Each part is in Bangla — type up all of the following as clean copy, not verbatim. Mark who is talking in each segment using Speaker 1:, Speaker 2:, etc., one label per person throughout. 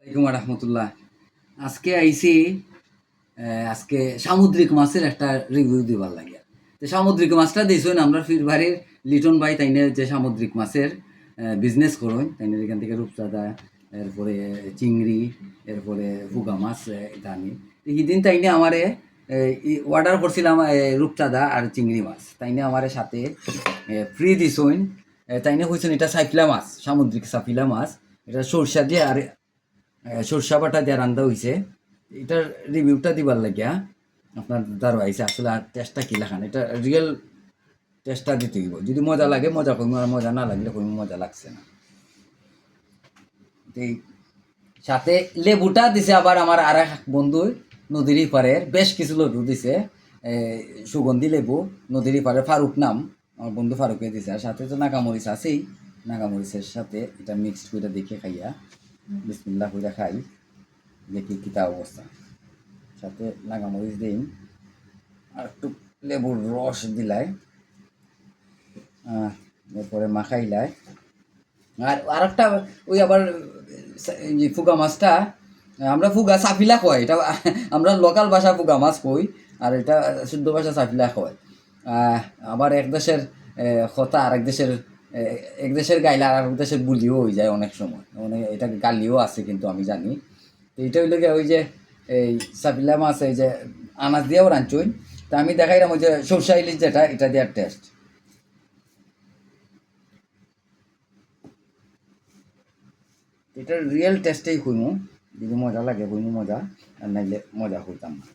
Speaker 1: ওয়ালাইকুম রহমতুল্লাহ। আজকে আইসি আজকে সামুদ্রিক মাছের একটা রিভিউ দিবার লাগে। তো সামুদ্রিক মাছটা দিয়েছেন আমরা ফিরবাড়ির লিটন ভাই তাইনে যে সামুদ্রিক মাছের বিজনেস করুন তাইনে এখান থেকে রূপচাঁদা, এরপরে চিংড়ি, এরপরে ফুগা মাছ এটা আনি। সেদিন তাইনে আমারে অর্ডার করছিলাম রূপচাঁদা আর চিংড়ি মাছ, তাইনে আমার সাথে ফ্রি দিছইন। তাইনে কইছেন এটা সাইফলা মাছ, সামুদ্রিক সাফিলা মাছ, এটা সরষা দিয়ে আর সরষা বাটা দিয়ে রান্না হয়েছে। এটার রিভিউটা দিবার লাগিয়া আপনার দ্বারা আইসে। আসলে আর টেস্টটা কি লাখান, এটা রিয়েল টেস্টটা দিতে হইব। যদি মজা লাগে মজা কইম, আর মজা না লাগলে কইম মজা লাগছে না। এই সাথে লেবুটা দিছে আবার আমার আর এক বন্ধু নদীর পাড়ের বেশ কিছু লেবু দিছে, সুগন্ধি লেবু নদীর পাড়ের ফারুক নাম আমার বন্ধু ফারুকে দিছে। আর সাথে তো নাগামরিচ আছেই, নাগামরিচের সাথে এটা মিক্সড করে দেখে খাইয়া বিসমিল্লাহ করে খাই, দেখি কিতা অবস্থা। সাথে নাগামরিচ দিই আর একটু লেবুর রস দিলাই, এরপরে মাখাইলাই। আর আরেকটা ওই আবার যে ফুগা মাছটা আমরা ফুগা সাফিলা কয়, এটা আমরা লোকাল ভাষা ফুগা মাছ কই, আর এটা শুদ্ধ ভাষা সাফিলা কয়। আবার এক দেশের কথা আর এক দেশের গাইলা আর এক দেশের বুলিও হয়ে যায় অনেক সময়, মানে এটা গালিও আছে কিন্তু আমি জানি। তো এটা হইলে ওই যে এই সাফিলা মাছ এই যে আনাজ দিয়েও রাঁধছই, তা আমি দেখাইলাম ওই যে সরষা ইলিশ যেটা, এটা দেওয়ার টেস্ট। এটার রিয়েল টেস্টেই কইমু, যদি মজা লাগে কইমু মজা, আর নাইলে মজা হইতাম না।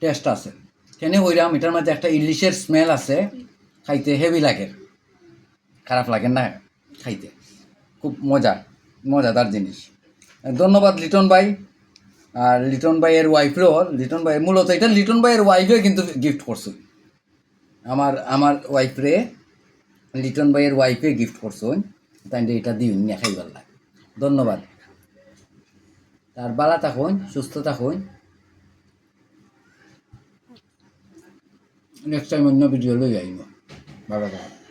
Speaker 1: টেস্ট আছে কেন হইরাম, এটার মধ্যে একটা ইলিশের স্মেল আছে, খাইতে হেভি লাগে, খারাপ লাগে না খাইতে, খুব মজাদার জিনিস। ধন্যবাদ লিটন ভাই। আর লিটন ভাইয়ের ওয়াইফেরও, লিটন ভাই মূলত এটা লিটন ভাইয়ের ওয়াইফে কিন্তু গিফট করছো, আমার আমার ওয়াইফরে লিটন ভাইয়ের ওয়াইফে গিফট করছো, তাই এটা দিন নিয়ে খাইবার লাগে। ধন্যবাদ। তার বালা থাকুন, সুস্থ থাকুন। নেক্সট টাইম অন্য ভিডিও লই আইব। ভালো থাকুন।